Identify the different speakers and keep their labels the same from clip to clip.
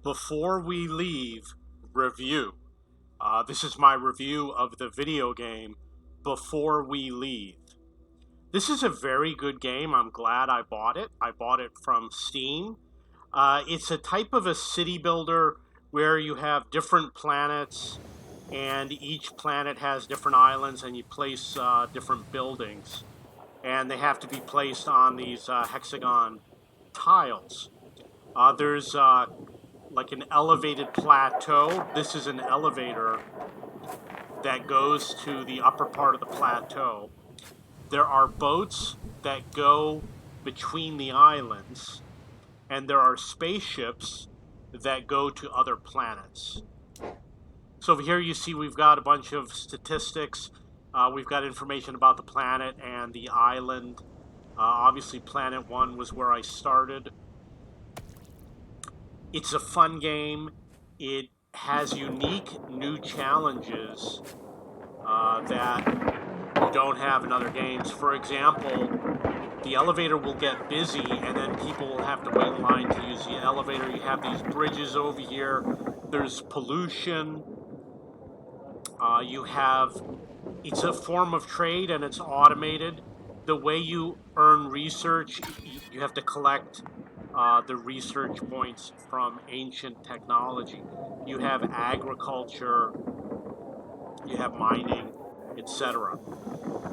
Speaker 1: Before we leave, review. This is my review of the video game Before We Leave. This is a very good game. I'm glad I bought it. I bought it from Steam. It's a type of a city builder where you have different planets, and each planet has different islands, and you place different buildings. And they have to be placed on these hexagon tiles. There's like an elevated plateau. This is an elevator that goes to the upper part of the plateau. There are boats that go between the islands, and there are spaceships that go to other planets. So over here you see we've got a bunch of statistics. We've got information about the planet and the island. Obviously Planet 1 was where I started. It's a fun game. It has unique new challenges that you don't have in other games. For example, the elevator will get busy and then people will have to wait in line to use the elevator. You have these bridges over here. There's pollution. It's a form of trade and it's automated. The way you earn research, you have to collect the research points from ancient technology. You have agriculture, you have mining, etc.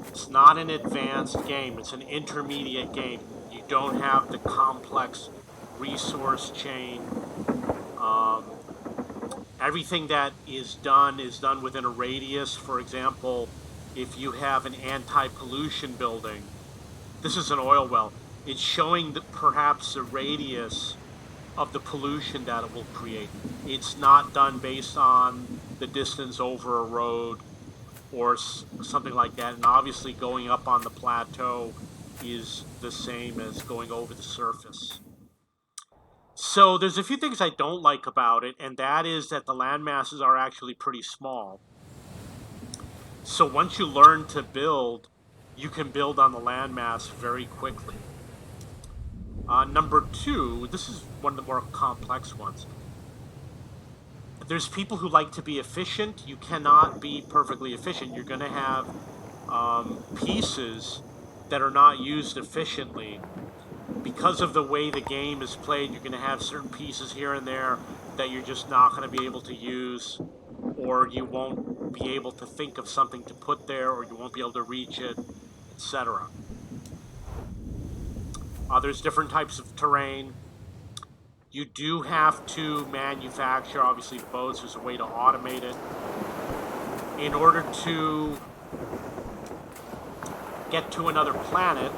Speaker 1: It's not an advanced game, it's an intermediate game. You don't have the complex resource chain. Um, Everything that is done within a radius. For example, if you have an anti-pollution building, this is an oil well, it's showing perhaps the radius of the pollution that it will create. It's not done based on the distance over a road or something like that. And obviously going up on the plateau is the same as going over the surface. So there's a few things I don't like about it, and that is that the land masses are actually pretty small. So once you learn to build, you can build on the landmass very quickly. Number two, this is one of the more complex ones. There's people who like to be efficient. You cannot be perfectly efficient. You're going to have pieces that are not used efficiently. Because of the way the game is played, you're going to have certain pieces here and there that you're just not going to be able to use, or you won't be able to think of something to put there, or you won't be able to reach it, etc. There's different types of terrain. You do have to manufacture, obviously, boats. There's a way to automate it. In order to get to another planet,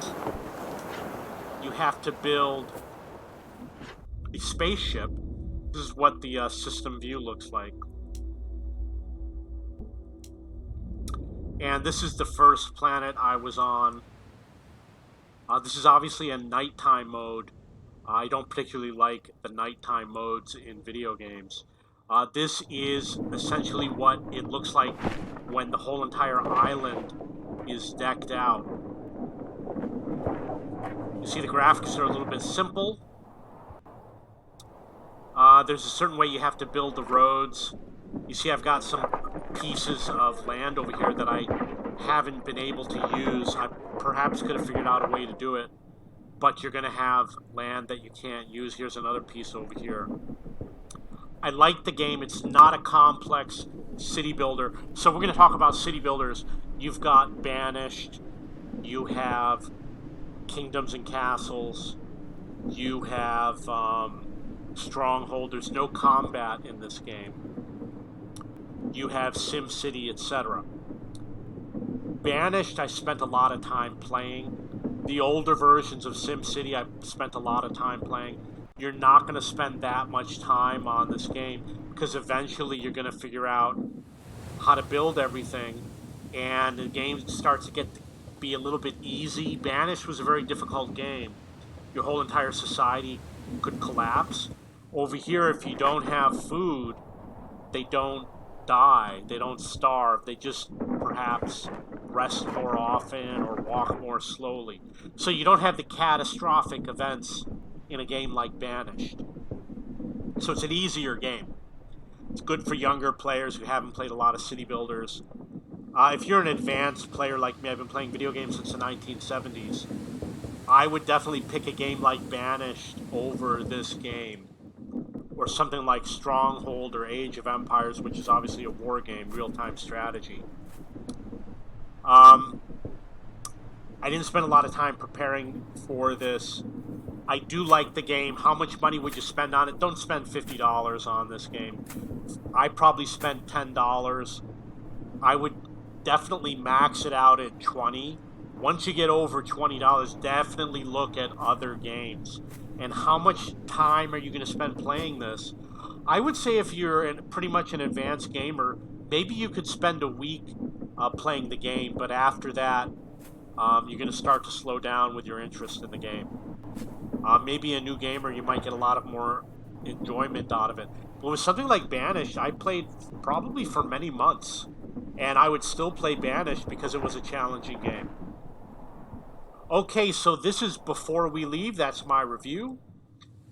Speaker 1: you have to build a spaceship. This is what the system view looks like. And this is the first planet I was on. This is obviously a nighttime mode. I don't particularly like the nighttime modes in video games. This is essentially what it looks like when the whole entire island is decked out. You see the graphics are a little bit simple. There's a certain way you have to build the roads. You see I've got some pieces of land over here that I haven't been able to use. I perhaps could have figured out a way to do it, but you're going to have land that you can't use. Here's another piece over here. I like the game. It's not a complex city builder. So we're going to talk about city builders. You've got Banished. You have Kingdoms and Castles. You have Stronghold. There's no combat in this game. You have SimCity, etc. Banished, I spent a lot of time playing. The older versions of SimCity, I spent a lot of time playing. You're not going to spend that much time on this game because eventually you're going to figure out how to build everything, and the game starts to be a little bit easy. Banished was a very difficult game. Your whole entire society could collapse. Over here, if you don't have food, they don't die, they don't starve, they just perhaps rest more often or walk more slowly. So you don't have the catastrophic events in a game like Banished. So it's an easier game. It's good for younger players who haven't played a lot of city builders. If you're an advanced player like me, I've been playing video games since the 1970s. I would definitely pick a game like Banished over this game, or something like Stronghold or Age of Empires, which is obviously a war game, real-time strategy. I didn't spend a lot of time preparing for this. I do like the game. How much money would you spend on it? Don't spend $50 on this game. I probably spent $10. I would definitely max it out at $20. Once you get over $20, definitely look at other games. And how much time are you going to spend playing this? I would say if you're pretty much an advanced gamer, maybe you could spend a week playing the game, but after that, you're going to start to slow down with your interest in the game. Maybe a new gamer, you might get a lot of more enjoyment out of it. But with something like Banished, I played probably for many months, and I would still play Banished because it was a challenging game. Okay, so this is before we leave. That's my review.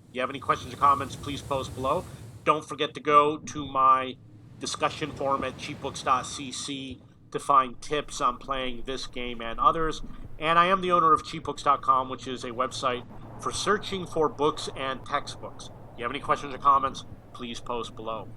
Speaker 1: If you have any questions or comments, please post below. Don't forget to go to my discussion forum at cheapbooks.cc to find tips on playing this game and others. And I am the owner of cheapbooks.com, which is a website for searching for books and textbooks. If you have any questions or comments, please post below.